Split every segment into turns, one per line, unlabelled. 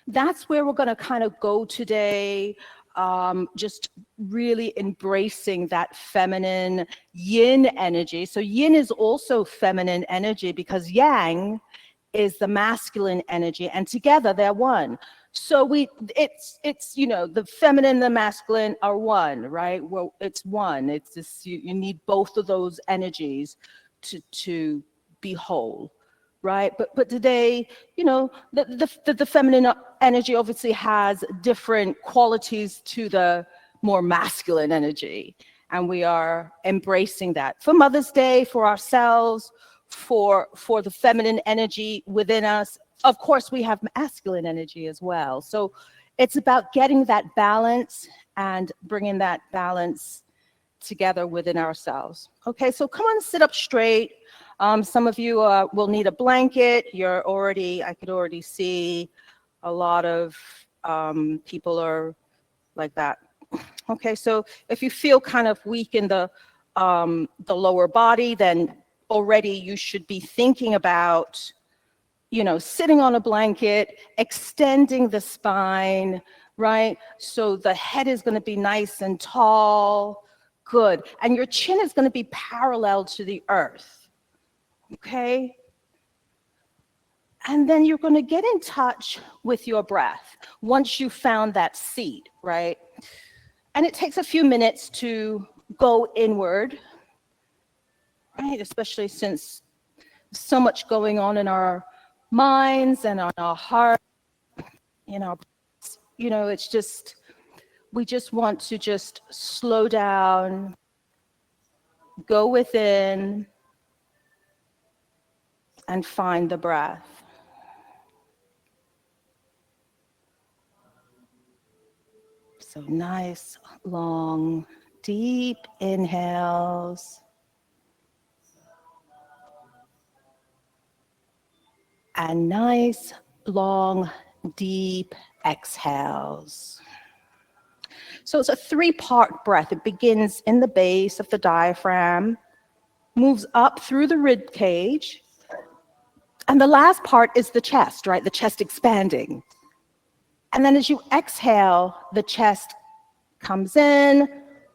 that's where we're going to kind of go today. Just really embracing that feminine yin energy. So yin is also feminine energy because yang is the masculine energy, and together they're one. So it's the feminine and the masculine are one, right? Well, it's one. It's just you need both of those energies to be whole, right? But today, the feminine energy obviously has different qualities to the more masculine energy, and we are embracing that for Mother's Day, for ourselves, for the feminine energy within us. Of course, we have masculine energy as well. So it's about getting that balance and bringing that balance together within ourselves. Okay, so come on, sit up straight. Some of you will need a blanket. I could already see a lot of people are like that. Okay, so if you feel kind of weak in the lower body, then already you should be thinking about, sitting on a blanket, extending the spine, right? So the head is going to be nice and tall. Good. And your chin is going to be parallel to the earth. Okay? And then you're going to get in touch with your breath once you found that seat, right? And it takes a few minutes to go inward, right? Especially since so much going on in our minds and on our heart, it's just, we just want to just slow down, go within, and find the breath. So nice, long, deep inhales. And nice, long, deep exhales. So it's a 3-part breath. It begins in the base of the diaphragm, moves up through the rib cage, and the last part is the chest, right? The chest expanding. And then as you exhale, the chest comes in,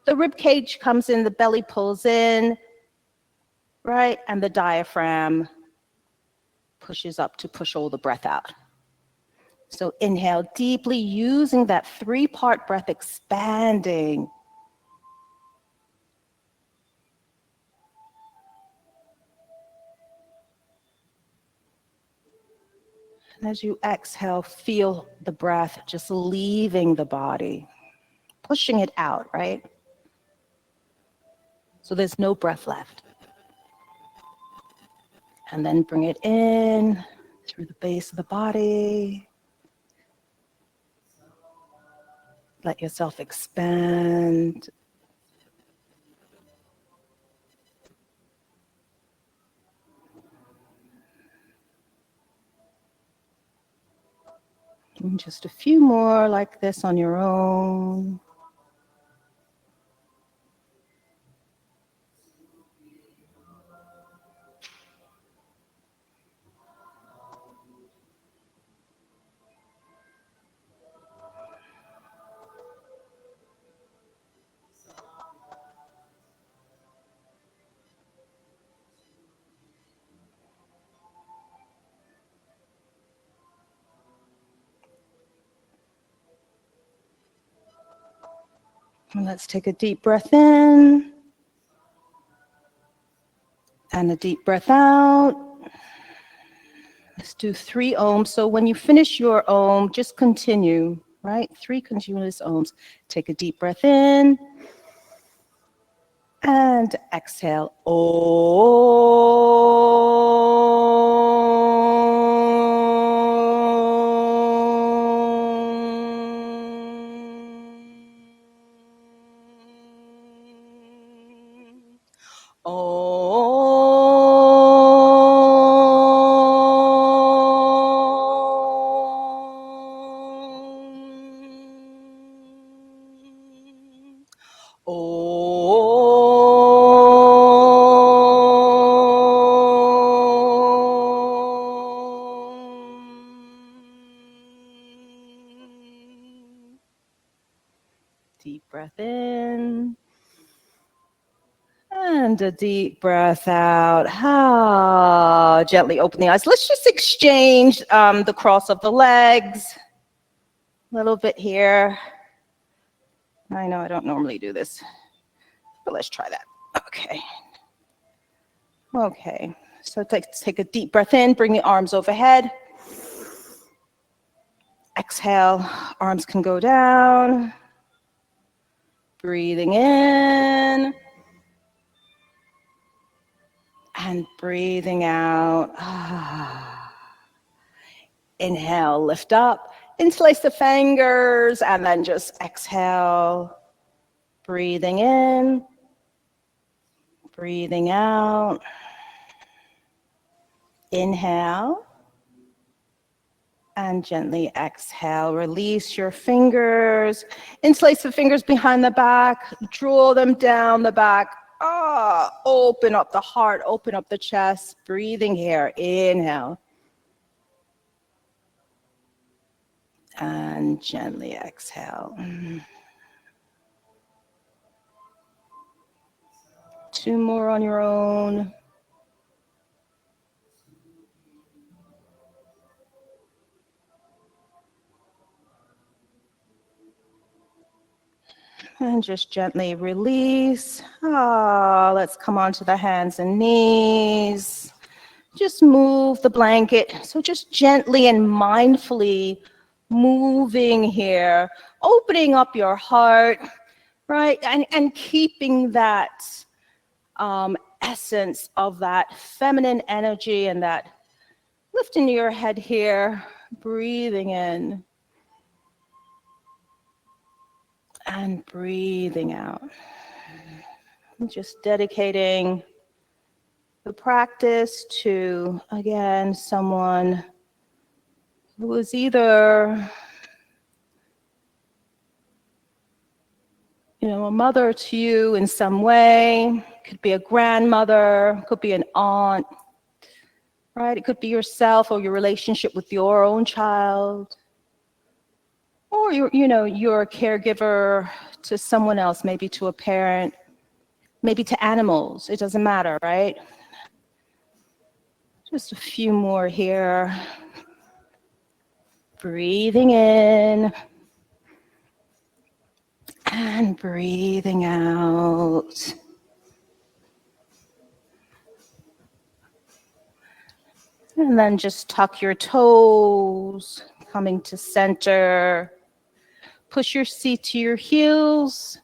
the rib cage comes in, the belly pulls in, right? And the diaphragm pushes up to push all the breath out. So inhale deeply, using that 3-part breath, expanding. And as you exhale, feel the breath just leaving the body, pushing it out, right? So there's no breath left. And then bring it in through the base of the body. Let yourself expand. And just a few more like this on your own. And let's take a deep breath in. And a deep breath out. Let's do 3 ohms. So when you finish your ohm, just continue, right? 3 continuous ohms. Take a deep breath in. And exhale. deep breath in. And a deep breath out. Gently open the eyes. Let's just exchange the cross of the legs. A little bit here. I know I don't normally do this, but let's try that. Okay. Okay. So take a deep breath in. Bring the arms overhead. Exhale. Arms can go down. Breathing in. And breathing out. Inhale, lift up, interlace the fingers, and then just exhale. Breathing in, breathing out. Inhale, and gently exhale. Release your fingers. Interlace the fingers behind the back. Draw them down the back. Open up the heart, open up the chest. Breathing here. Inhale. And gently exhale. 2 more on your own. And just gently release. Let's come onto the hands and knees. Just move the blanket. So just gently and mindfully moving here, opening up your heart, right? And keeping that essence of that feminine energy and that lifting your head here, breathing in and breathing out. Just dedicating the practice to, again, someone who is either, a mother to you in some way. Could be a grandmother, could be an aunt, right? It could be yourself or your relationship with your own child. Or you're a caregiver to someone else, maybe to a parent, maybe to animals. It doesn't matter, right? Just a few more here. Breathing in and breathing out. And then just tuck your toes, coming to center. Push your seat to your heels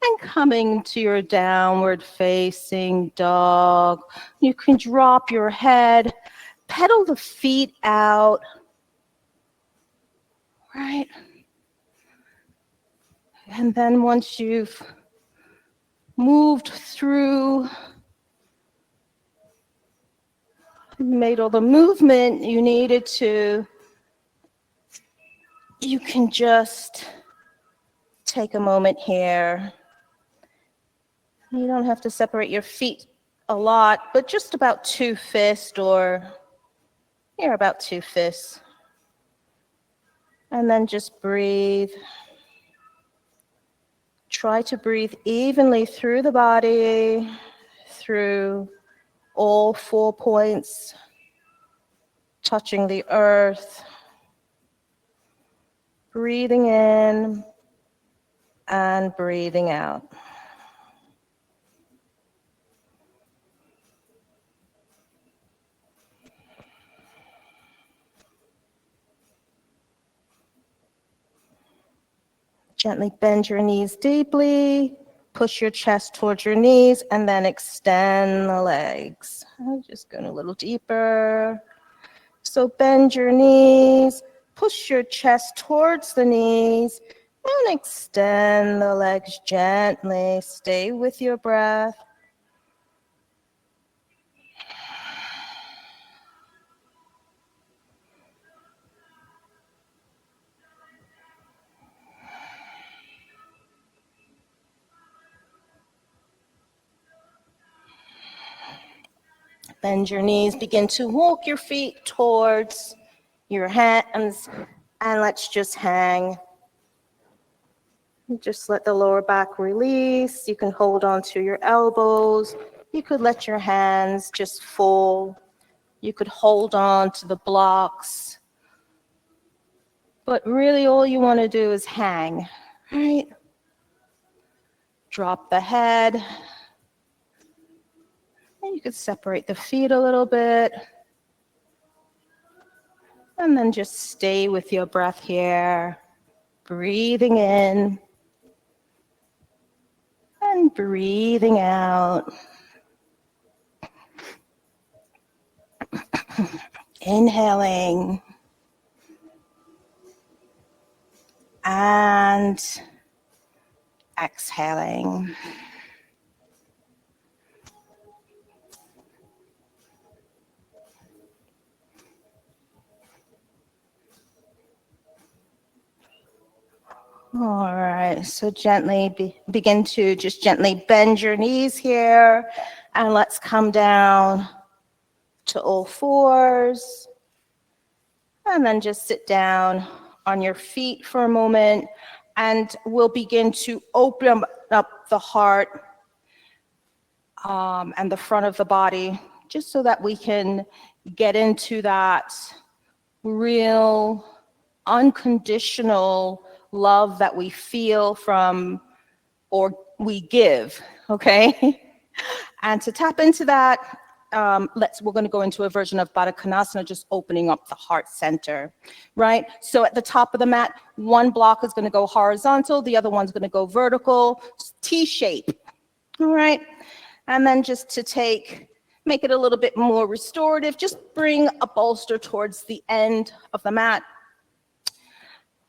and coming to your downward facing dog. You can drop your head, pedal the feet out, right? And then once you've moved through, made all the movement you needed to, you can just take a moment here. You don't have to separate your feet a lot, but just about 2 fists or about 2 fists. And then just breathe. Try to breathe evenly through the body, through all 4 points, touching the earth. Breathing in and breathing out. Gently bend your knees deeply, push your chest towards your knees, and then extend the legs. I'm just going a little deeper. So bend your knees, push your chest towards the knees, and extend the legs gently. Stay with your breath. Bend your knees, begin to walk your feet towards your hands, and let's just hang.
Just let the lower back release. You can hold on to your elbows. You could let your hands just fall. You could hold on to the blocks. But really all you want to do is hang, right? Drop the head. And you could separate the feet a little bit. And then just stay with your breath here. Breathing in. And breathing out. Inhaling. And exhaling. All right, so gently begin to just gently bend your knees here, and let's come down to all fours, and then just sit down on your feet for a moment, and we'll begin to open up the heart and the front of the body, just so that we can get into that real unconditional love that we feel from or we give, okay? And to tap into that, we're going to go into a version of Baddha Konasana, just opening up the heart center, right? So at the top of the mat, one block is going to go horizontal, the other one's going to go vertical, T shape, all right? And then just to make it a little bit more restorative, just bring a bolster towards the end of the mat.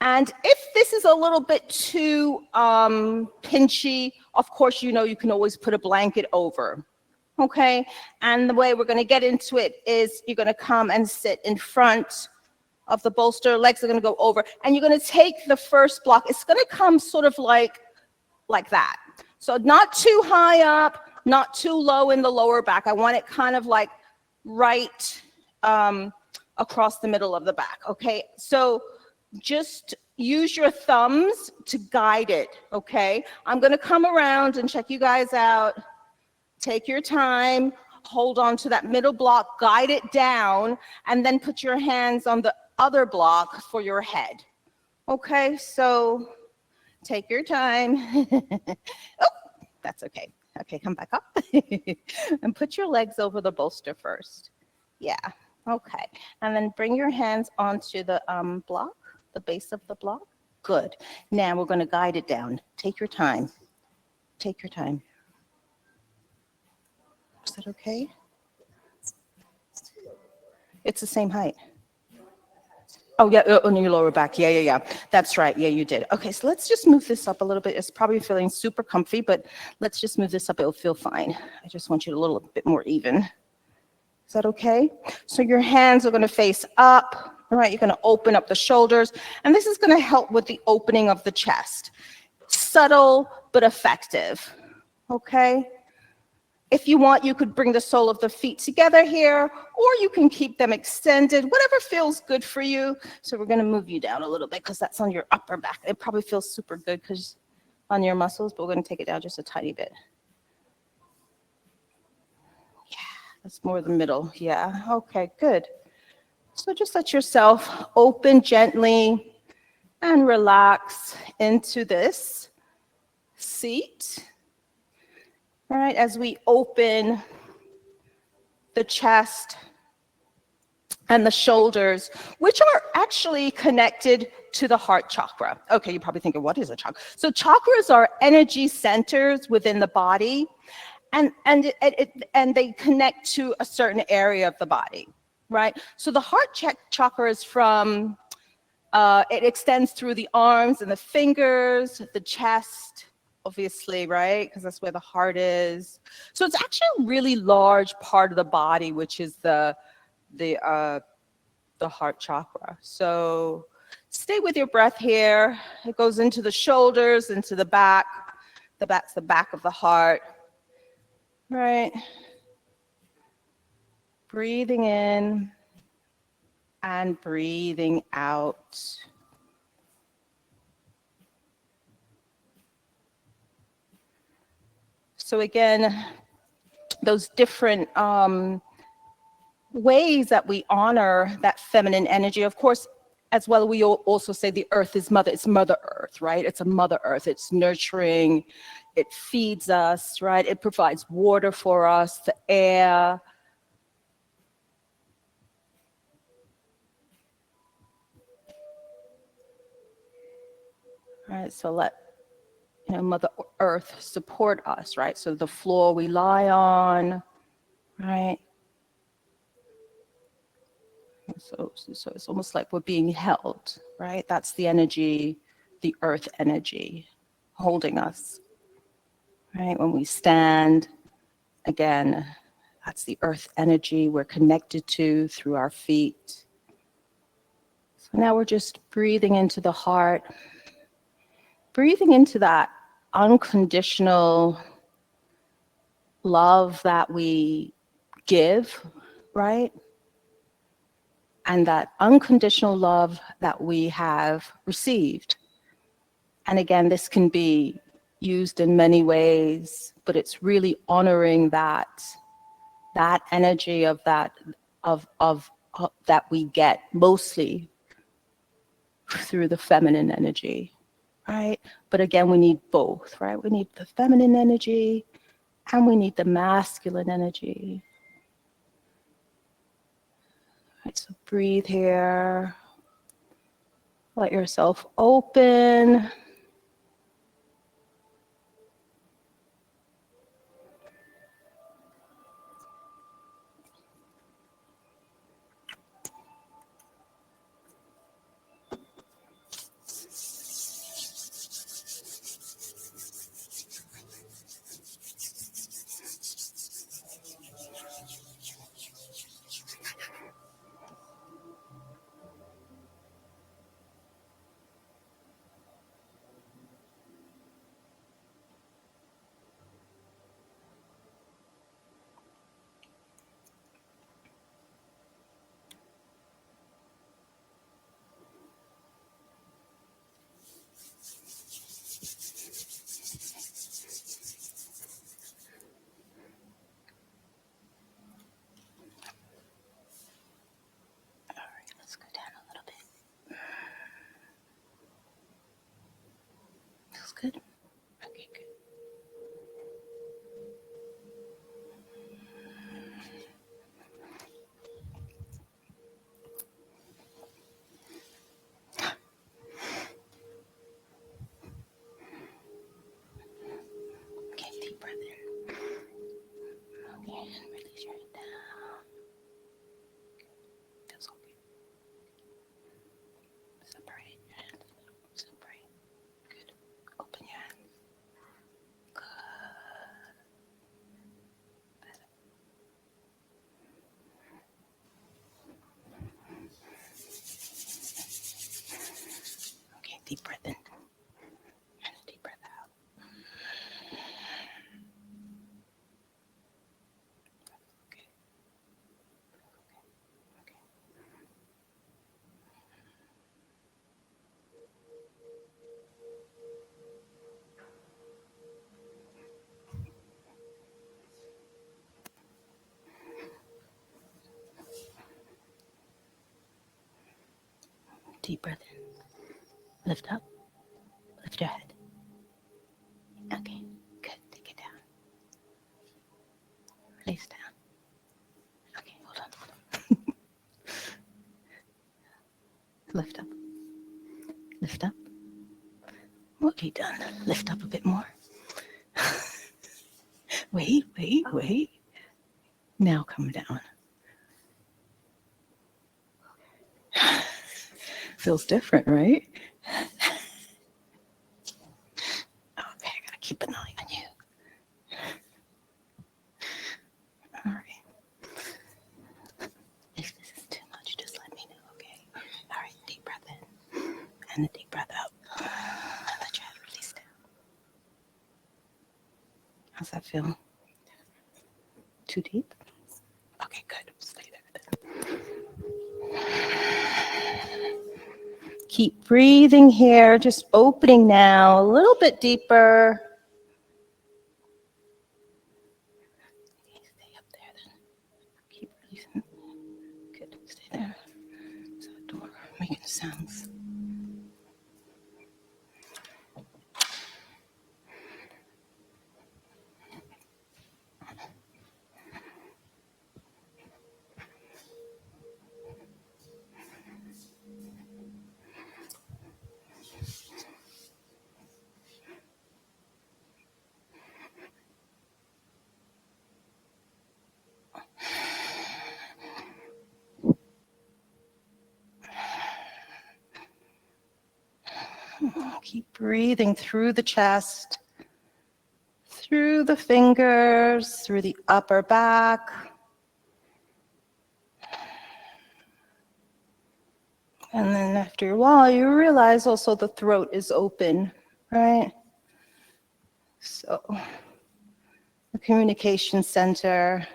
And if this is a little bit too pinchy, of course, you know you can always put a blanket over, okay? And the way we're gonna get into it is you're gonna come and sit in front of the bolster, legs are gonna go over, and you're gonna take the first block. It's gonna come sort of like that. So not too high up, not too low in the lower back. I want it kind of like right across the middle of the back, okay? So just use your thumbs to guide it, okay? I'm gonna come around and check you guys out. Take your time, hold on to that middle block, guide it down, and then put your hands on the other block for your head. Okay, so take your time. Oh, that's okay. Okay, come back up. And put your legs over the bolster first. Yeah, okay. And then bring your hands onto the block, the base of the block. Good. Now we're going to guide it down. Take your time. Take your time. Is that okay? It's the same height. Oh, yeah, on your lower back. Yeah. That's right. Yeah, you did. Okay, so let's just move this up a little bit. It's probably feeling super comfy, but let's just move this up. It'll feel fine. I just want you a little bit more even. Is that okay? So your hands are going to face up. All right, you're going to open up the shoulders, and this is going to help with the opening of the chest. Subtle, but effective. Okay? If you want, you could bring the sole of the feet together here, or you can keep them extended, whatever feels good for you. So we're gonna move you down a little bit because that's on your upper back. It probably feels super good because on your muscles, but we're gonna take it down just a tiny bit. Yeah, that's more the middle. Yeah, okay, good. So just let yourself open gently and relax into this seat. All right, as we open the chest and the shoulders, which are actually connected to the heart chakra. Okay, you're probably thinking, what is a chakra? So chakras are energy centers within the body, and they connect to a certain area of the body, right? So the heart chakra is from, it extends through the arms and the fingers, the chest, obviously, right? Because that's where the heart is. So it's actually a really large part of the body, which is the heart chakra. So stay with your breath here. It goes into the shoulders, into the back. That's the back of the heart, right? Breathing in and breathing out. So again, those different ways that we honor that feminine energy. Of course, as well, we also say the earth is mother, it's Mother Earth, right? It's a Mother Earth, it's nurturing, it feeds us, right? It provides water for us, the air. Right, so let Mother Earth support us, right? So the floor we lie on, right? So it's almost like we're being held, right? That's the energy, the earth energy holding us, right? When we stand, again, that's the earth energy we're connected to through our feet. So now we're just breathing into the heart, breathing into that unconditional love that we give, right? And that unconditional love that we have received. And again, this can be used in many ways, but it's really honoring that energy of that that we get mostly through the feminine energy, right? But again, we need both, right? We need the feminine energy and we need the masculine energy. Right, so breathe here. Let yourself open. Let's go down a little bit. Feels good? Okay, good. Okay, deep breath in. Okay, and release your head down. Feels okay. Separate your hands. Separate. Good. Open your hands. Good. Okay, deep breath in. And a deep breath out. Okay. Okay. Deep breath in. Lift up. Lift your head. Okay, good. Take it down. Release down. Okay, hold on. Lift up. Lift up. Okay, done. Lift up a bit more. Wait. Now come down. Feels different, right? Okay, I gotta keep an eye on you. All right. If this is too much, just let me know, okay? All right, deep breath in and a deep breath out. And let your head release down. How's that feel? Too deep? Okay, good. Stay there then. Keep breathing here, just opening now, a little bit deeper. making sounds. Keep breathing through the chest, through the fingers, through the upper back. And then after a while, you realize also the throat is open, right? So, the communication center.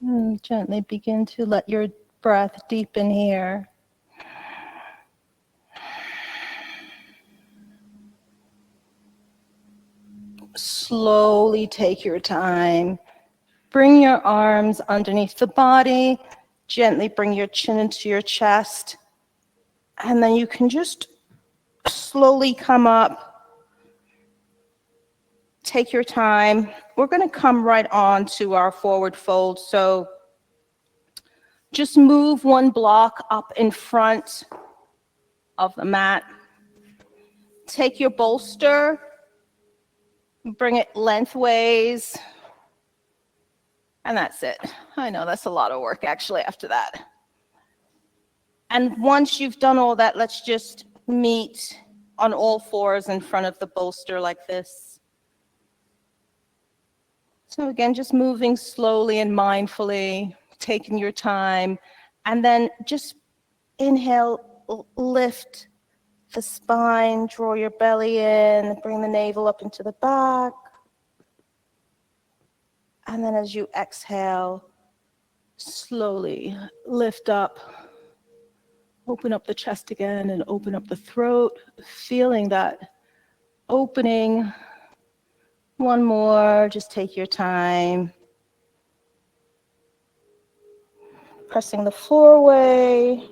And gently begin to let your breath deepen here. Slowly take your time. Bring your arms underneath the body. Gently bring your chin into your chest. And then you can just slowly come up. Take your time. We're going to come right on to our forward fold. So just move one block up in front of the mat. Take your bolster. Bring it lengthways. And that's it. I know that's a lot of work actually after that. And once you've done all that, let's just meet on all fours in front of the bolster like this. So again, just moving slowly and mindfully, taking your time, and then just inhale, lift the spine, draw your belly in, bring the navel up into the back. And then as you exhale, slowly lift up, open up the chest again and open up the throat, feeling that opening. One more, just take your time. Pressing the floor away.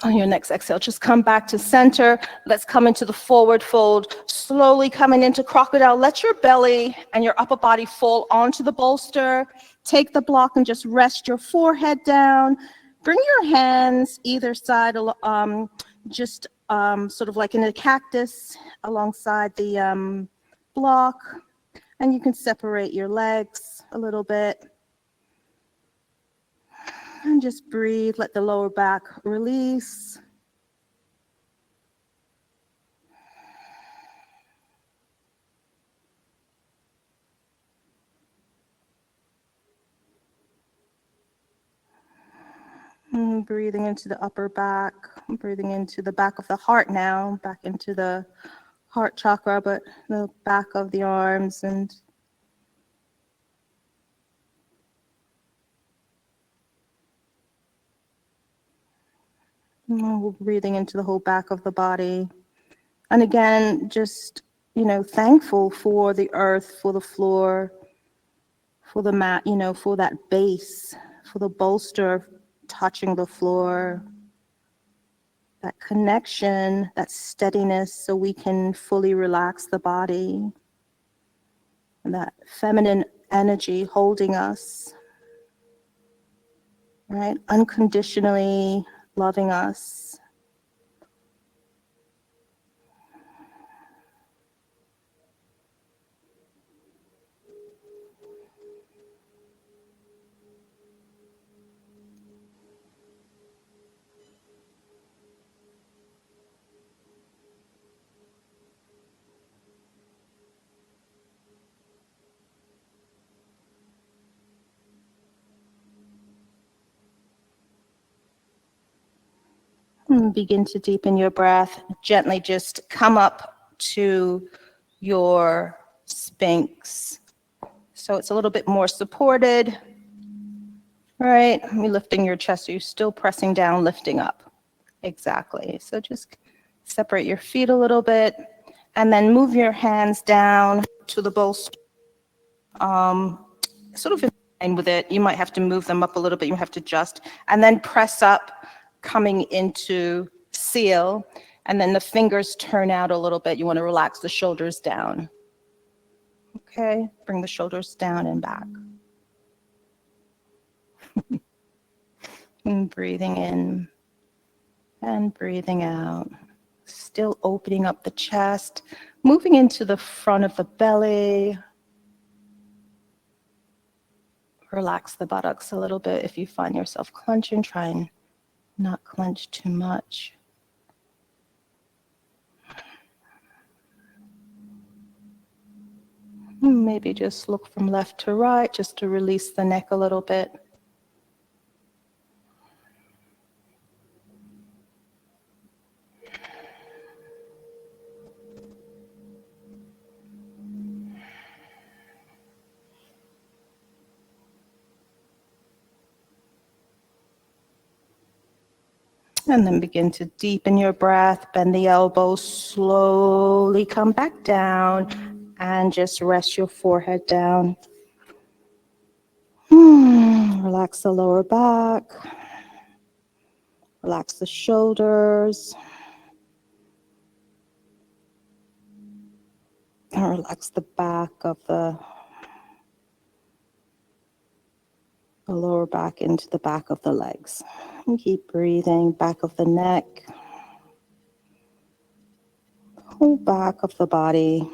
On your next exhale, just come back to center. Let's come into the forward fold. Slowly coming into crocodile. Let your belly and your upper body fall onto the bolster. Take the block and just rest your forehead down. Bring your hands either side, just sort of like in a cactus alongside the block. And you can separate your legs a little bit. And just breathe, let the lower back release. And breathing into the upper back, breathing into the back of the heart now, back into the heart chakra, but the back of the arms and breathing into the whole back of the body. And again, just, thankful for the earth, for the floor, for the mat, for that base, for the bolster touching the floor. That connection, that steadiness, so we can fully relax the body. And that feminine energy holding us, right? Unconditionally loving us. And begin to deepen your breath. Gently just come up to your Sphinx. So it's a little bit more supported. All right, you're lifting your chest. So you're still pressing down, lifting up. Exactly. So just separate your feet a little bit and then move your hands down to the bolster. Sort of in line with it. You might have to move them up a little bit. You have to adjust. And then press up, coming into seal. And then the fingers turn out a little bit. You want to relax the shoulders down. Okay, bring the shoulders down and back. And breathing in and breathing out. Still opening up the chest, moving into the front of the belly. Relax the buttocks a little bit. If you find yourself clenching, try and not clench too much. Maybe just look from left to right just to release the neck a little bit. And then begin to deepen your breath, bend the elbows, slowly come back down, and just rest your forehead down. Relax the lower back, relax the shoulders, and relax the back of the lower back into the back of the legs. And keep breathing, back of the neck, whole back of the body.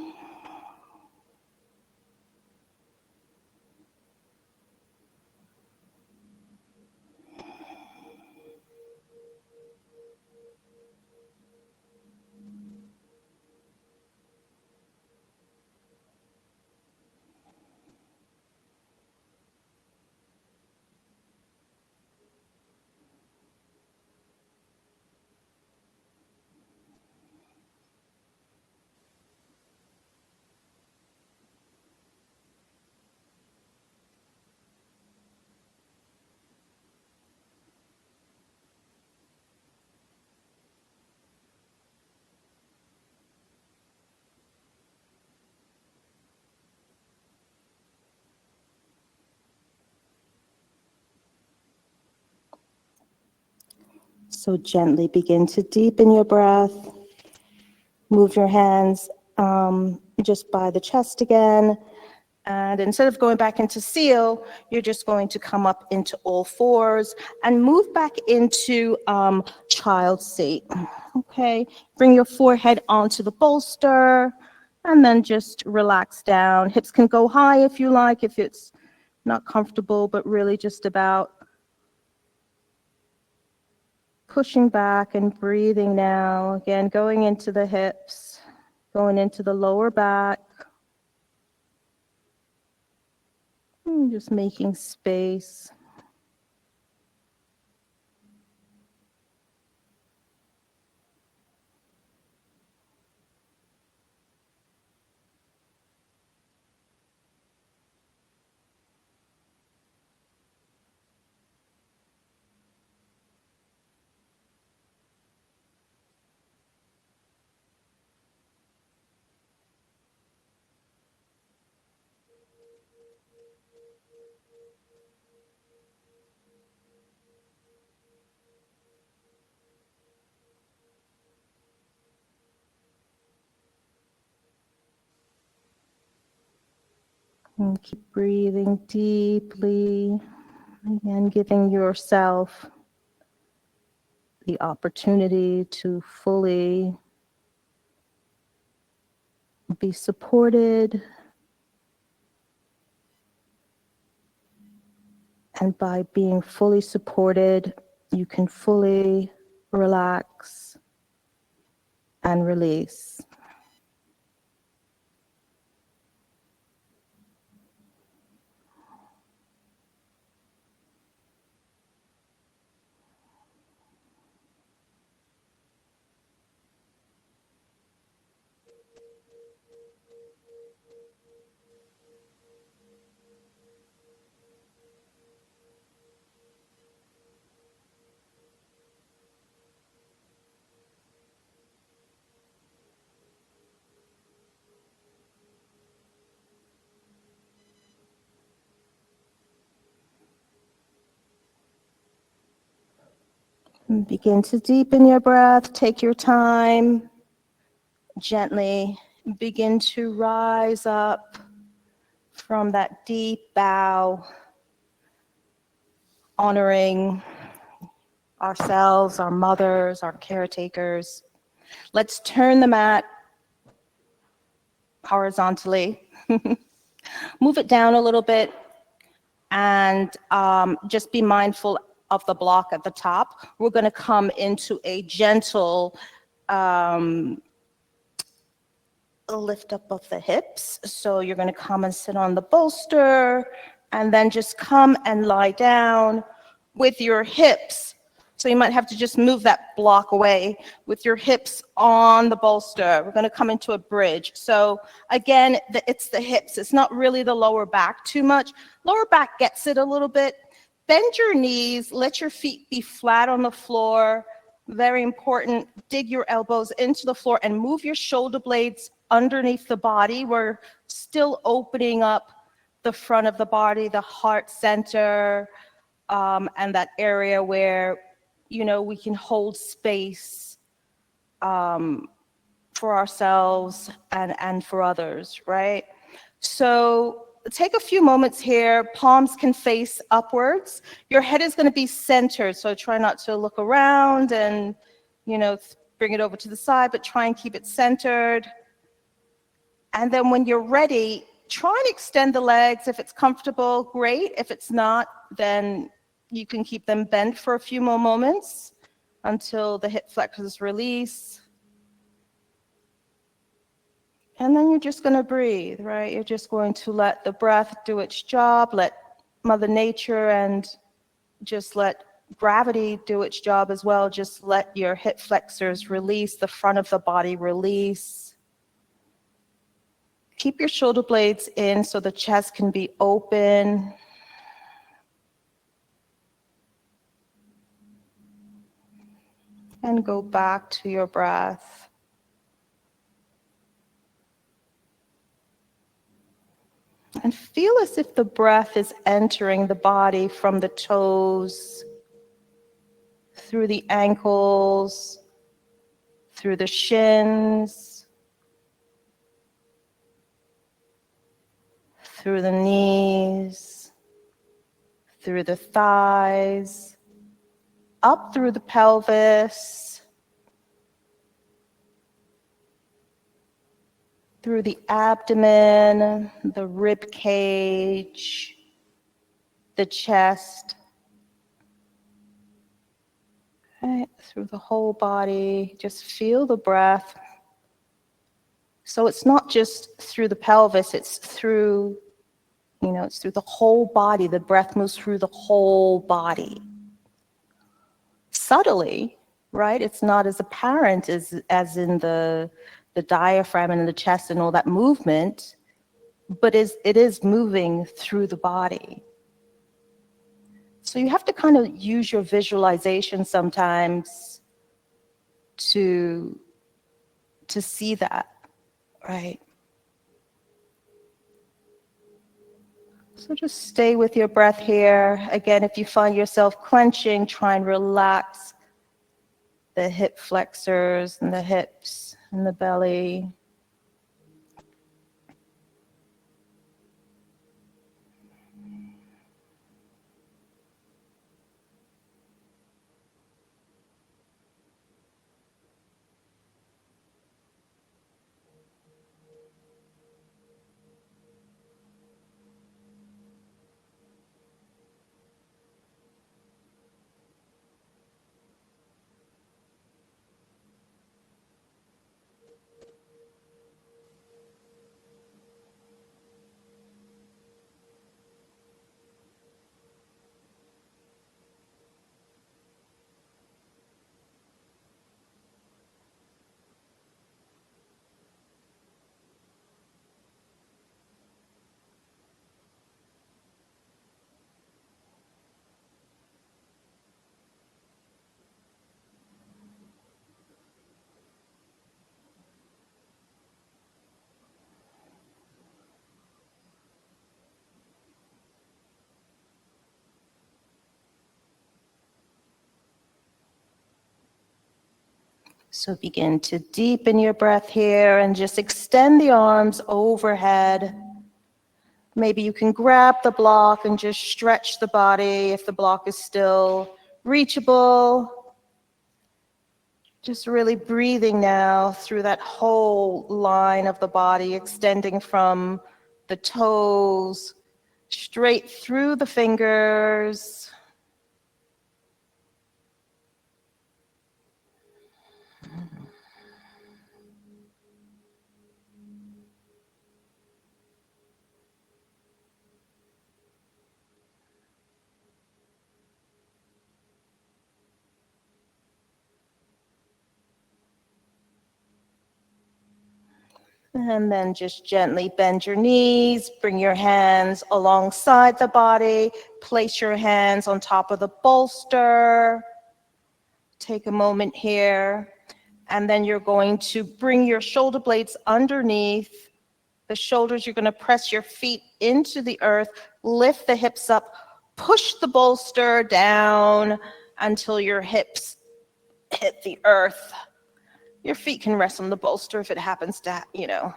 So gently begin to deepen your breath. Move your hands just by the chest again. And instead of going back into seal, you're just going to come up into all fours and move back into child seat. Okay, bring your forehead onto the bolster and then just relax down. Hips can go high if you like, if it's not comfortable, but really just about pushing back and breathing now. Again, going into the hips, going into the lower back. And just making space. And keep breathing deeply, and giving yourself the opportunity to fully be supported. And by being fully supported, you can fully relax and release. And begin to deepen your breath. Take your time. Gently begin to rise up from that deep bow, honoring ourselves, our mothers, our caretakers. Let's turn the mat horizontally. Move it down a little bit, and just be mindful of the block at the top. We're going to come into a gentle lift up of the hips. So you're going to come and sit on the bolster, and then just come and lie down with your hips. So you might have to just move that block away with your hips on the bolster. We're going to come into a bridge. So again, it's the hips. It's not really the lower back too much. Lower back gets it a little bit. Bend your knees. Let your feet be flat on the floor. Very important. Dig your elbows into the floor and move your shoulder blades underneath the body. We're still opening up the front of the body, the heart center, and that area where, you know, we can hold space for ourselves and for others, right? So take a few moments here. Palms can face upwards. Your head is going to be centered, so try not to look around and, you know, bring it over to the side, but try and keep it centered. And then when you're ready, try and extend the legs. If it's comfortable, great. If it's not, then you can keep them bent for a few more moments until the hip flexors release. And then you're just going to breathe, right? You're just going to let the breath do its job, let Mother Nature and just let gravity do its job as well. Just let your hip flexors release, the front of the body release. Keep your shoulder blades in so the chest can be open. And go back to your breath. And feel as if the breath is entering the body from the toes, through the ankles, through the shins, through the knees, through the thighs, up through the pelvis, through the abdomen, the rib cage, the chest, right, through the whole body. Just feel the breath. So it's not just through the pelvis, it's through, you know, it's through the whole body. The breath moves through the whole body. Subtly, right? It's not as apparent as in the diaphragm and the chest and all that movement, but it is moving through the body. So you have to kind of use your visualization sometimes to see that, right? So just stay with your breath here. Again, if you find yourself clenching, try and relax the hip flexors and the hips and the belly. So begin to deepen your breath here and just extend the arms overhead. Maybe you can grab the block and just stretch the body if the block is still reachable. Just really breathing now through that whole line of the body, extending from the toes, straight through the fingers. And then just gently bend your knees, bring your hands alongside the body, place your hands on top of the bolster. Take a moment here, and then you're going to bring your shoulder blades underneath the shoulders. You're going to press your feet into the earth, lift the hips up, push the bolster down until your hips hit the earth. Your feet can rest on the bolster if it happens to,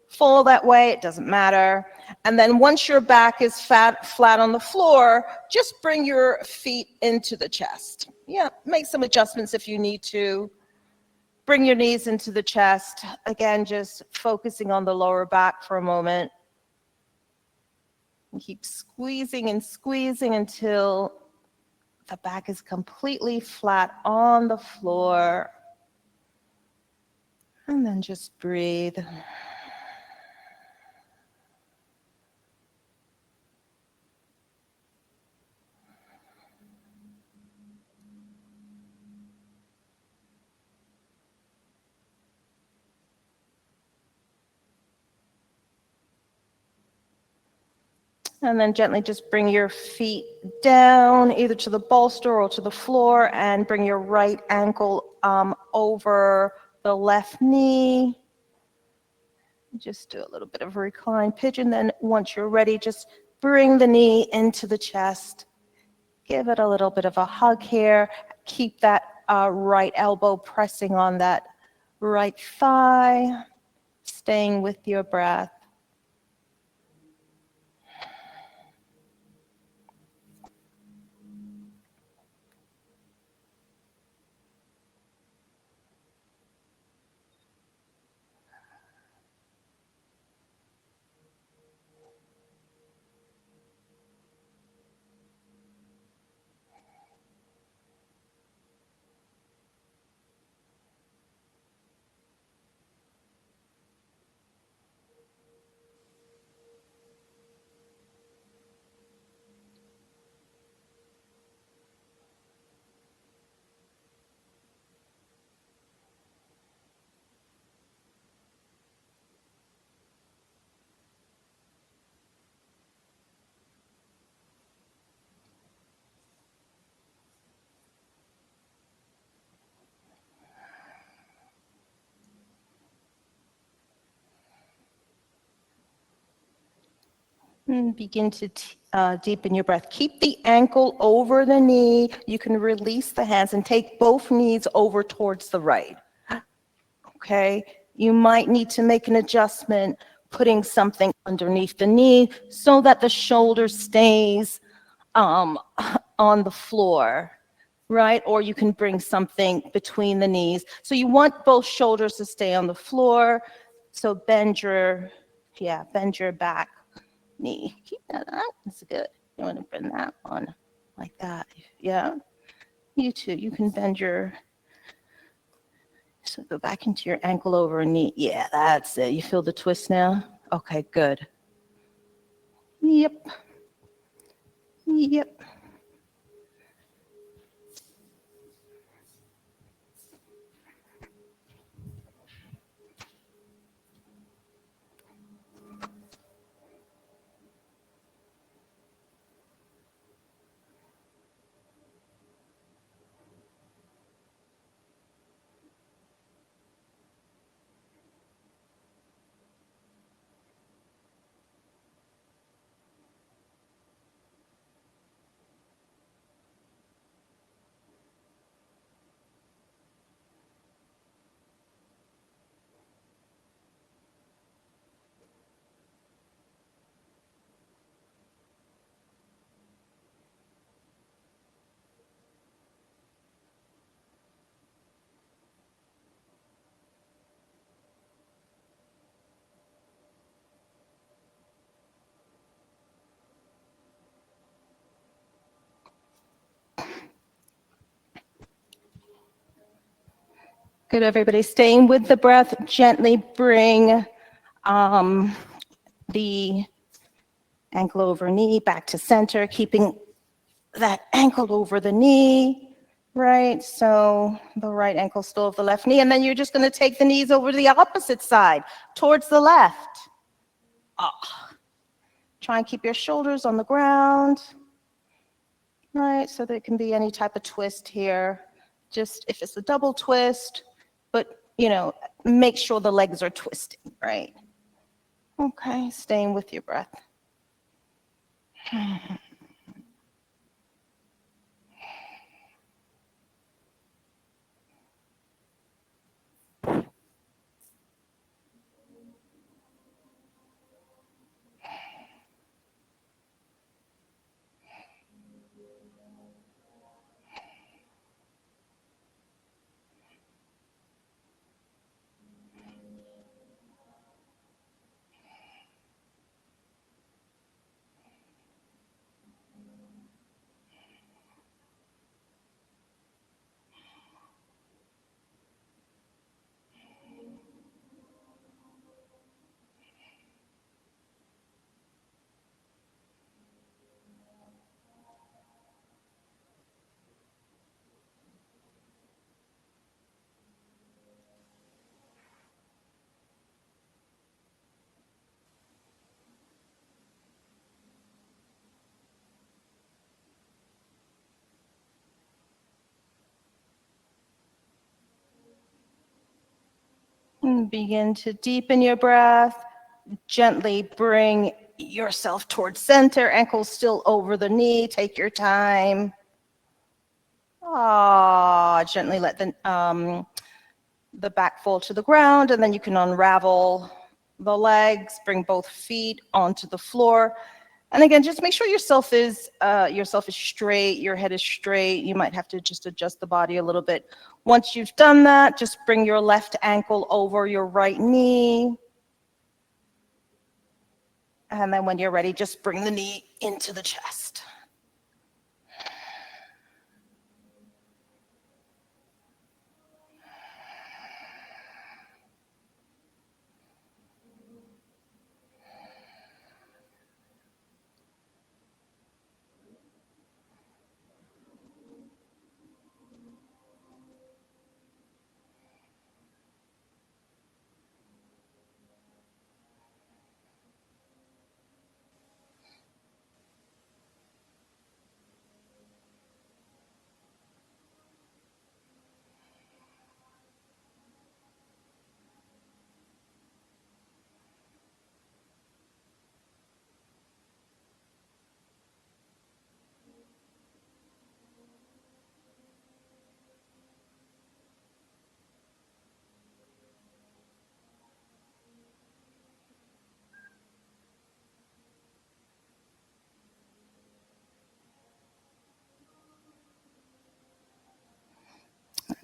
fall that way, it doesn't matter. And then once your back is flat on the floor, just bring your feet into the chest. Yeah, make some adjustments if you need to. Bring your knees into the chest. Again, just focusing on the lower back for a moment. And keep squeezing and squeezing until the back is completely flat on the floor. And then just breathe. And then gently just bring your feet down, either to the bolster or to the floor, and bring your right ankle over the left knee. Just do a little bit of a reclined pigeon. Then once you're ready, just bring the knee into the chest. Give it a little bit of a hug here. Keep that right elbow pressing on that right thigh, staying with your breath. And begin to deepen your breath. Keep the ankle over the knee. You can release the hands and take both knees over towards the right. Okay? You might need to make an adjustment, putting something underneath the knee so that the shoulder stays on the floor, right? Or you can bring something between the knees. So you want both shoulders to stay on the floor. So bend your back knee. Keep that up. That's good. You want to bend that one like that. Yeah. You too. You can bend your, so go back into your ankle over knee. Yeah, that's it. You feel the twist now? Okay, good. Yep. Yep. Good, everybody. Staying with the breath, gently bring the ankle over knee back to center, keeping that ankle over the knee, right? So the right ankle still over the left knee, and then you're just going to take the knees over to the opposite side, towards the left. Try and keep your shoulders on the ground, right? So there can be any type of twist here. Just if it's a double twist, but make sure the legs are twisting, right? Okay, staying with your breath. And begin to deepen your breath. Gently bring yourself towards center, ankles still over the knee. Take your time. Gently let the back fall to the ground, and then you can unravel the legs, bring both feet onto the floor. And again, just make sure yourself is straight, your head is straight. You might have to just adjust the body a little bit. Once you've done that, just bring your left ankle over your right knee. And then when you're ready, just bring the knee into the chest.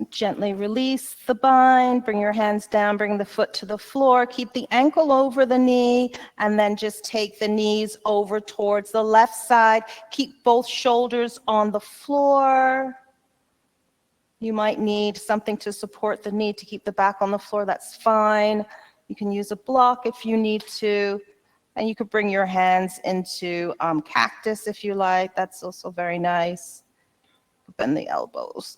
Gently release the bind, bring your hands down, bring the foot to the floor, keep the ankle over the knee, and then just take the knees over towards the left side. Keep both shoulders on the floor. You might need something to support the knee to keep the back on the floor, that's fine. You can use a block if you need to, and you could bring your hands into cactus if you like, that's also very nice. Bend the elbows.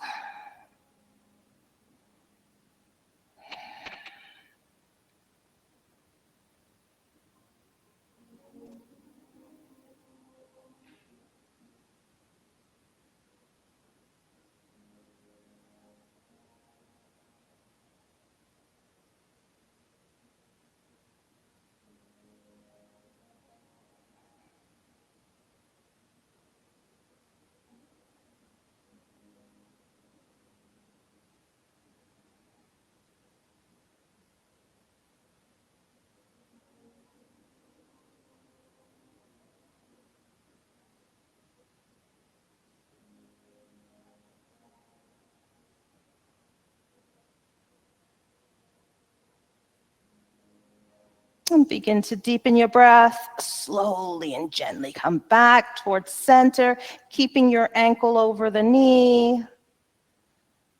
And begin to deepen your breath. Slowly and gently come back towards center, keeping your ankle over the knee.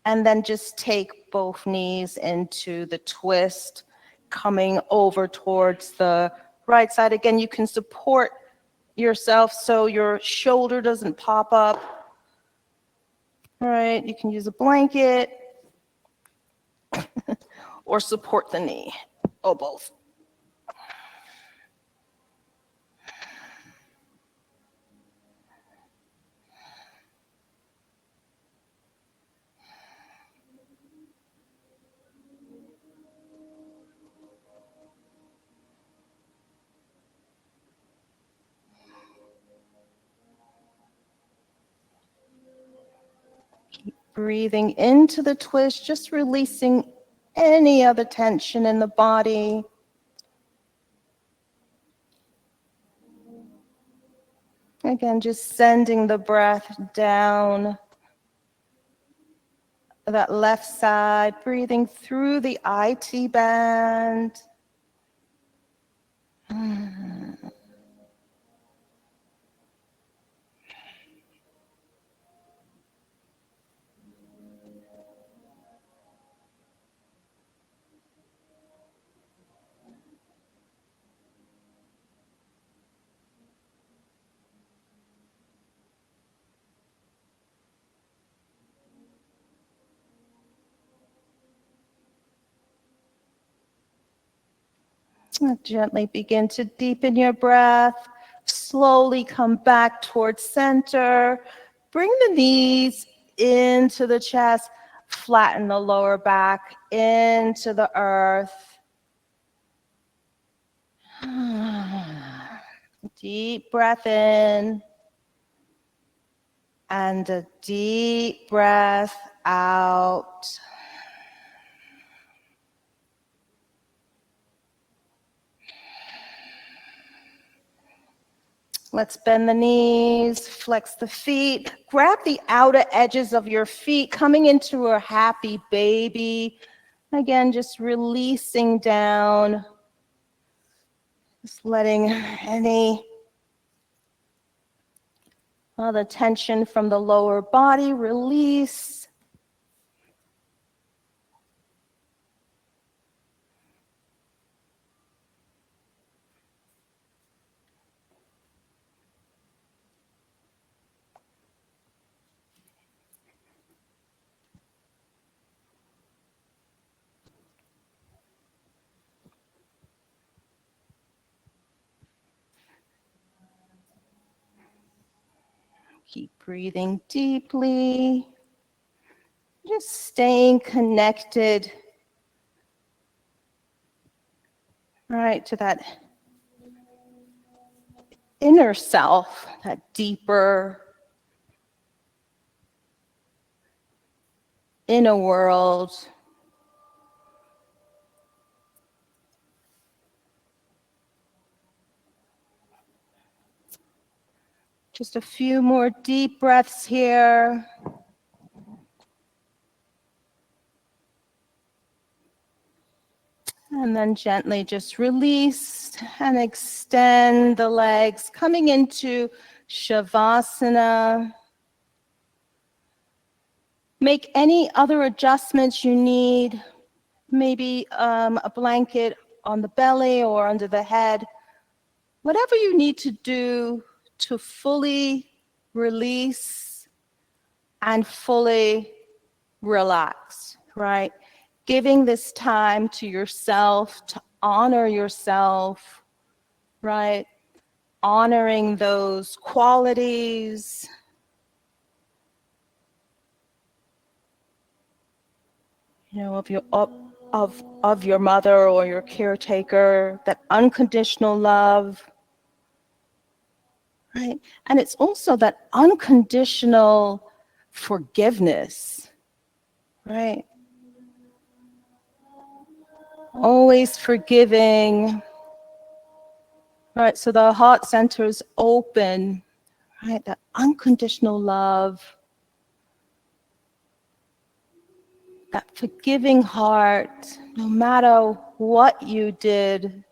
And then just take both knees into the twist, coming over towards the right side. Again, you can support yourself so your shoulder doesn't pop up. All right, you can use a blanket or support the knee, or both. Breathing into the twist, just releasing any other tension in the body. Again, just sending the breath down that left side, breathing through the IT band. Gently begin to deepen your breath. Slowly come back towards center. Bring the knees into the chest. Flatten the lower back into the earth. Deep breath in. And a deep breath out. Let's bend the knees, flex the feet, grab the outer edges of your feet, coming into a happy baby. Again, just releasing down, just letting any other tension from the lower body release. Keep breathing deeply, just staying connected, right, to that inner self, that deeper inner world. Just a few more deep breaths here. And then gently just release and extend the legs, coming into Shavasana. Make any other adjustments you need, maybe a blanket on the belly or under the head. Whatever you need to do to fully release and fully relax, right? Giving this time to yourself, to honor yourself, right? Honoring those qualities. You know, of your mother or your caretaker, that unconditional love, right? And it's also that unconditional forgiveness, right? Always forgiving, right? So the heart center is open, right? That unconditional love, that forgiving heart, no matter what you did,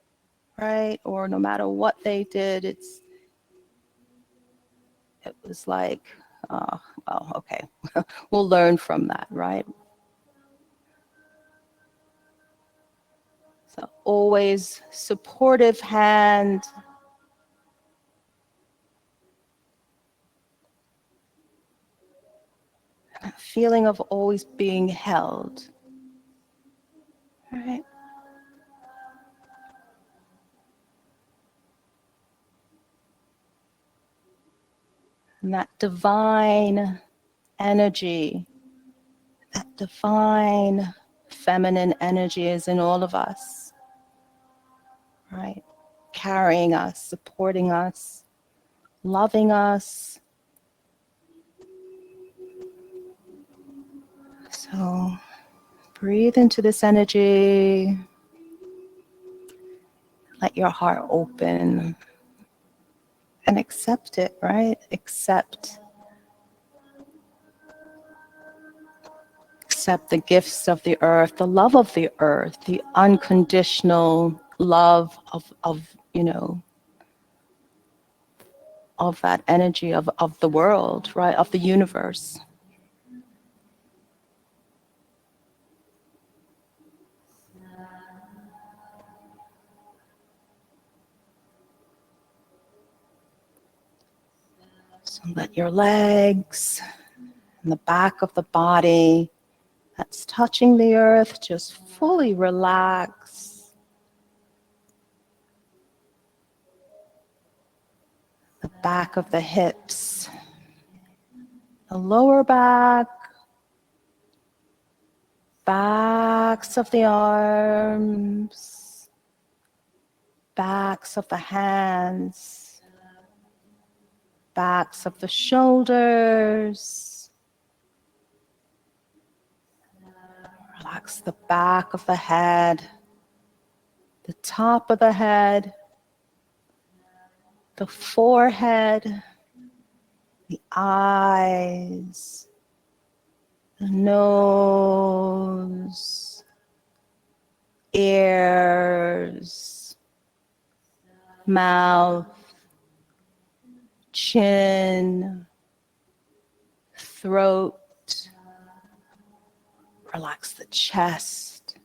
right? Or no matter what they did, it was like, oh, well, okay, we'll learn from that, right? The always supportive hand. A feeling of always being held. All right. And that divine energy, that divine feminine energy is in all of us, right? Carrying us, supporting us, loving us. So breathe into this energy. Let your heart open and accept it, right? Accept the gifts of the earth, the love of the earth, the unconditional love of of that energy of the world, right? Of the universe. So let your legs and the back of the body that's touching the earth just fully relax. The back of the hips, the lower back, backs of the arms, backs of the hands, backs of the shoulders. Relax the back of the head, the top of the head, the forehead, the eyes, the nose, ears, mouth, chin, throat. Relax the chest.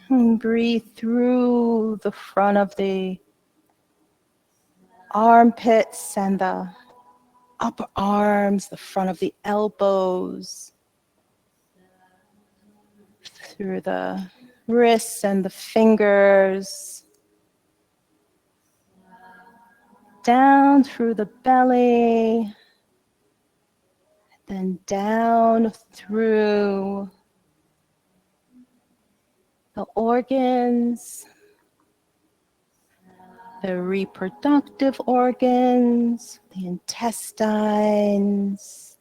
And breathe through the front of the armpits and the upper arms, the front of the elbows, through the wrists and the fingers, down through the belly, then down through the organs, the reproductive organs, the intestines.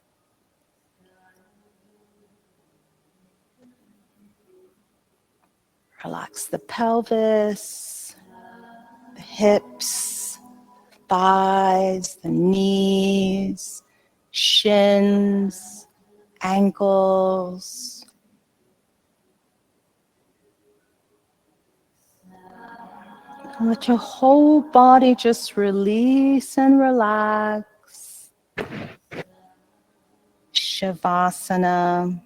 Relax the pelvis, the hips, thighs, the knees, shins, ankles. Let your whole body just release and relax. Shavasana.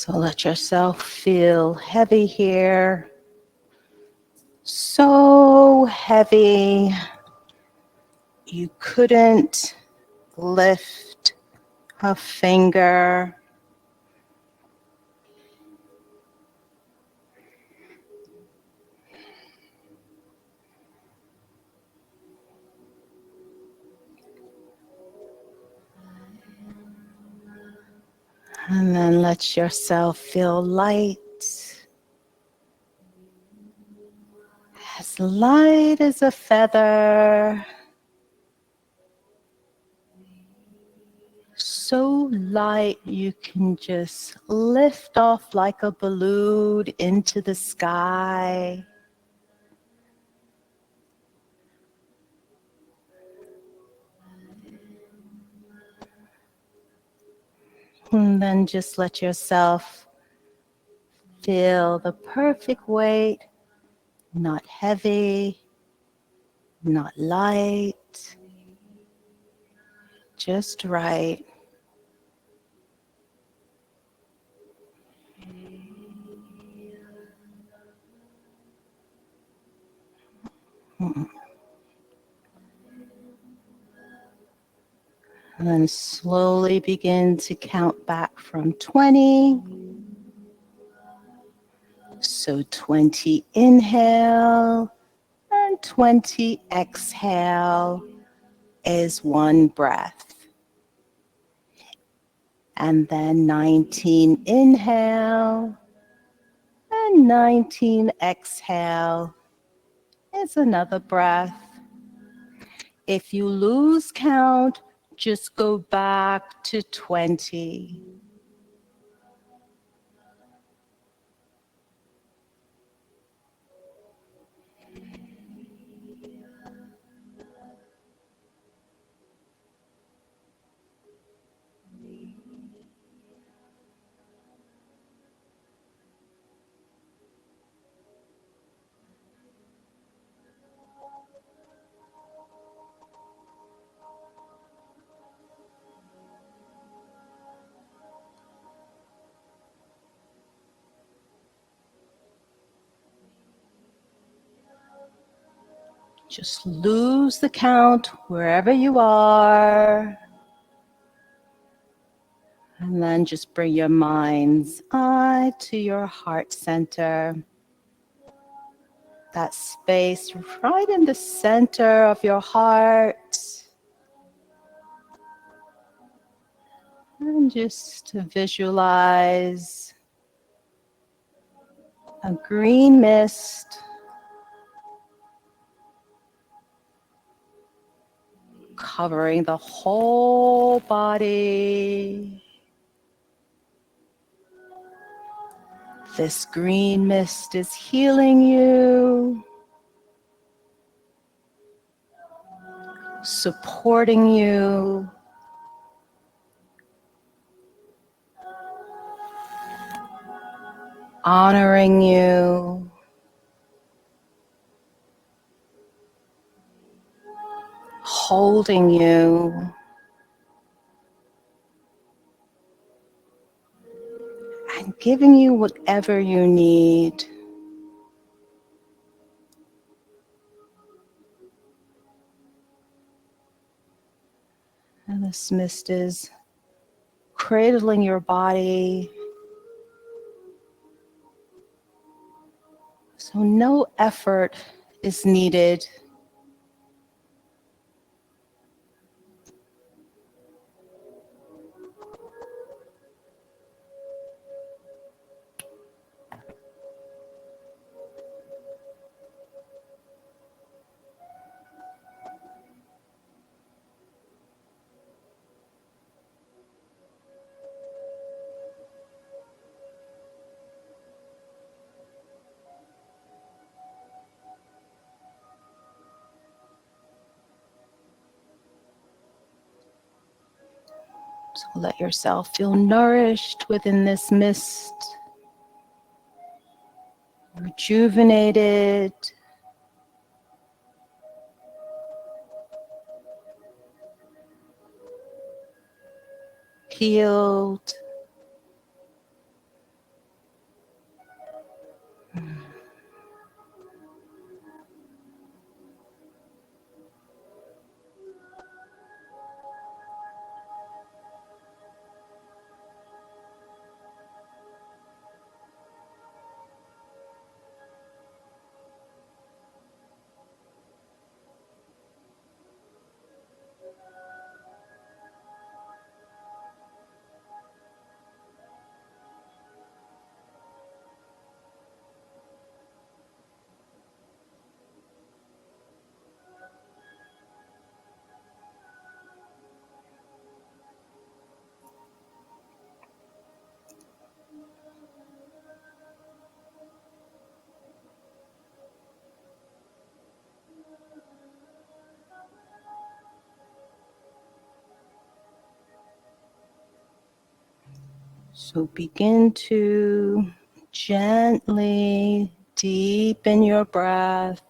So let yourself feel heavy here. So heavy you couldn't lift a finger. And then let yourself feel light as a feather. So light you can just lift off like a balloon into the sky. And then just let yourself feel the perfect weight, not heavy, not light, just right. And then slowly begin to count back from 20. So 20 inhale and 20 exhale is one breath. And then 19 inhale and 19 exhale is another breath. If you lose count, just go back to 20. Just lose the count wherever you are. And then just bring your mind's eye to your heart center. That space right in the center of your heart. And just to visualize a green mist covering the whole body. This green mist is healing you, supporting you, honoring you, holding you, and giving you whatever you need. And this mist is cradling your body. So no effort is needed. So let yourself feel nourished within this mist, rejuvenated, healed, So begin to gently deepen your breath.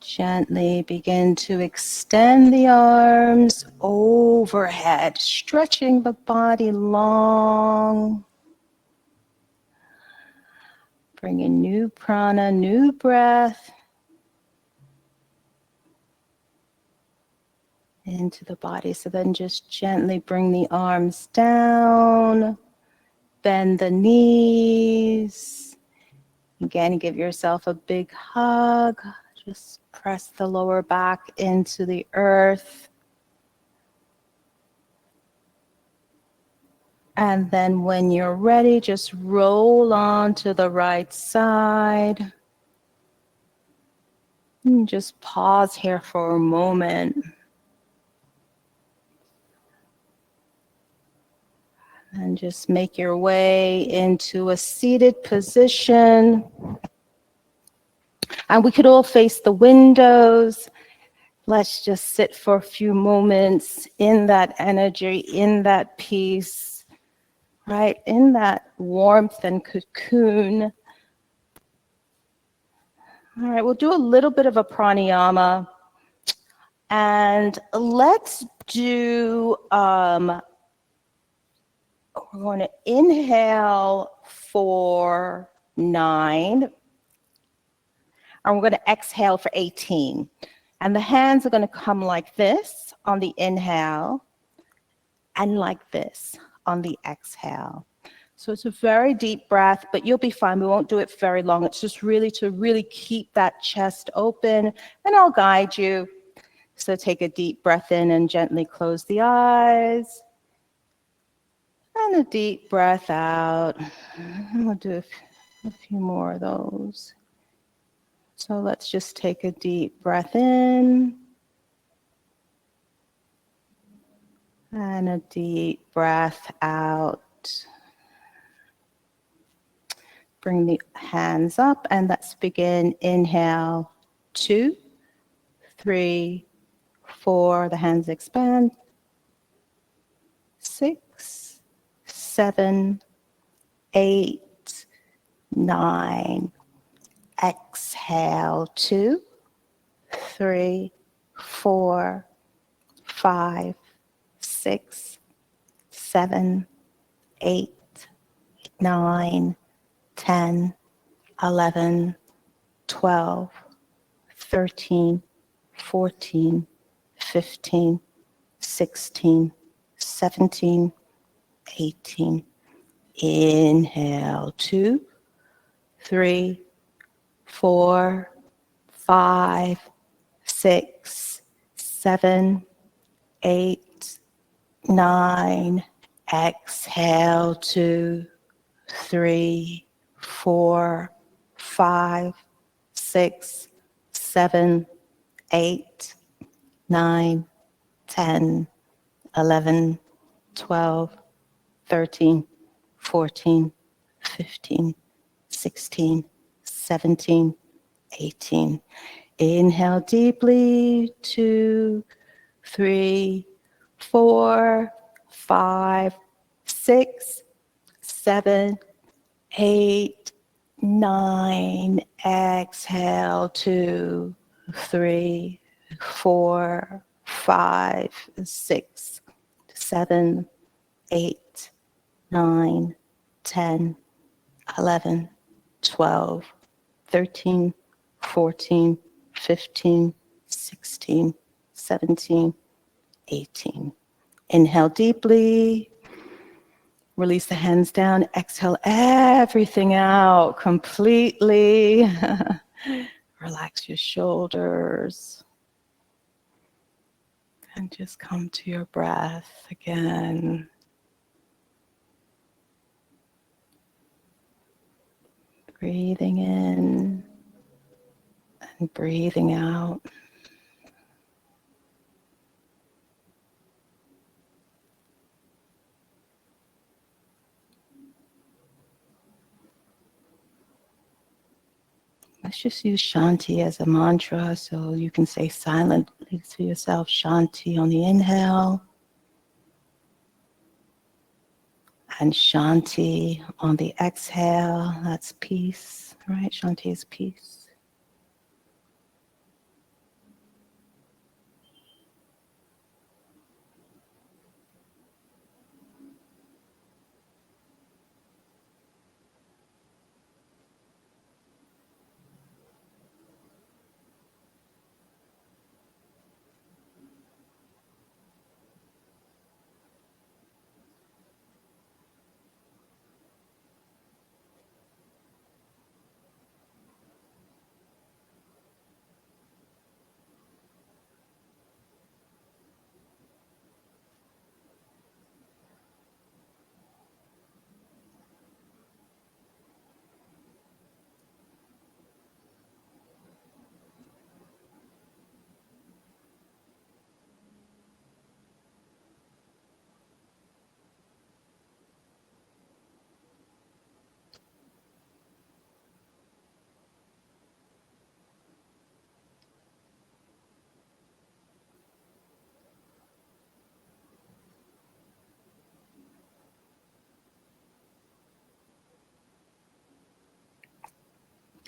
Gently begin to extend the arms overhead, stretching the body long. Bring in new prana, new breath into the body. So then just gently bring the arms down, bend the knees. Again, give yourself a big hug. Just press the lower back into the earth. And then when you're ready, just roll on to the right side. And just pause here for a moment. And just make your way into a seated position. And we could all face the windows. Let's just sit for a few moments in that energy, in that peace, right? In that warmth and cocoon. All right, we'll do a little bit of a pranayama. And let's do, we're going to inhale for 9. And we're going to exhale for 18. And the hands are going to come like this on the inhale and like this on the exhale. So it's a very deep breath, but you'll be fine. We won't do it very long. It's just really to really keep that chest open, and I'll guide you. So take a deep breath in and gently close the eyes. And a deep breath out. We'll do a few more of those. So let's just take a deep breath in. And a deep breath out. Bring the hands up and let's begin. Inhale, 2, 3, 4. The hands expand. 6, 7, 8, 9. Exhale, 2, 3, 4, 5, 6, 7, 8, 9, 10, 11, 12, 13, 14, 15, 16, 17, 18. Inhale, 2, 3, 4, 5, 6, 7, 8, 9. Exhale, 2, 3, 4, 5, 6, 7, 8, 9, 10, 11, 12, 13, 14, 15, 16, 17, 18. Inhale deeply, 2, 3, 4, 5, 6, 7, 8, 9. Exhale, 2, 3, 4, 5, 6, 7, 8, 9, 10, 11, 12, 13, 14, 15, 16, 17, 18. Inhale deeply. Release the hands down. Exhale everything out completely. Relax your shoulders. And just come to your breath again. Breathing in and breathing out. let's just use Shanti as a mantra, so you can say silently to yourself, Shanti on the inhale, and Shanti on the exhale. That's peace, right? Shanti is peace.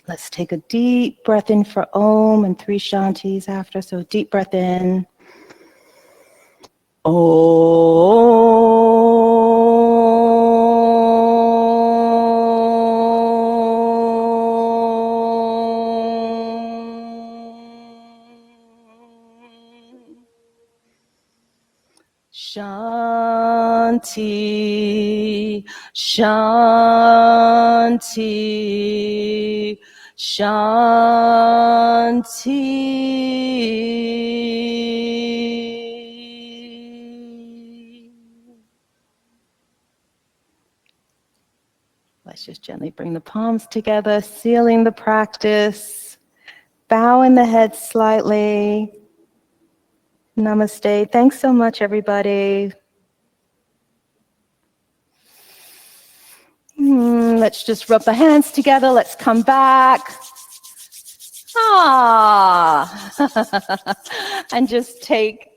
Let's take a deep breath in for Om and 3 Shantis after. So deep breath in. Shanti, Shanti, Shanti. Let's just gently bring the palms together, sealing the practice. Bowing the head slightly. Namaste. Thanks so much, everybody. Let's just rub the hands together. Let's come back. And just take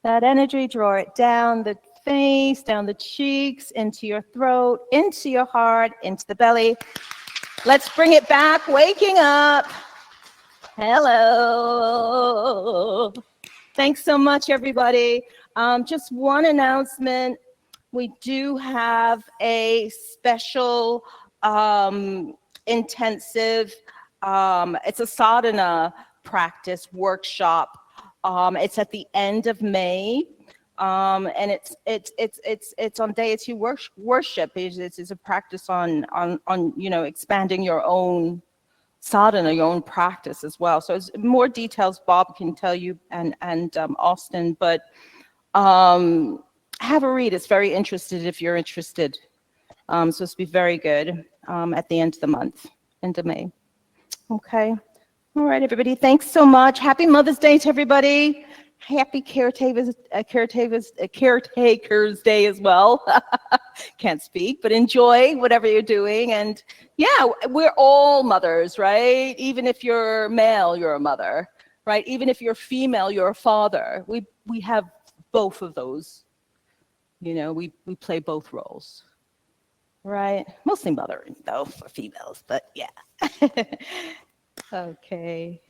that energy, draw it down the face, down the cheeks, into your throat, into your heart, into the belly. Let's bring it back, waking up. Hello. Thanks so much, everybody. Just one announcement. We do have a special intensive, it's a sadhana practice workshop. It's at the end of May. And it's on deity worship. It's a practice on expanding your own sadhana, your own practice as well. So it's more details Bob can tell you and Austin, but have a read. It's very interested if you're interested. So it's be very good at the end of the month, end of May. Okay. All right, everybody. Thanks so much. Happy Mother's Day to everybody. Happy Caretakers Day as well. Can't speak, but enjoy whatever you're doing. And yeah, we're all mothers, right? Even if you're male, you're a mother, right? Even if you're female, you're a father. We have both of those. You know, we play both roles, right? Mostly mothering though for females, but yeah. Okay.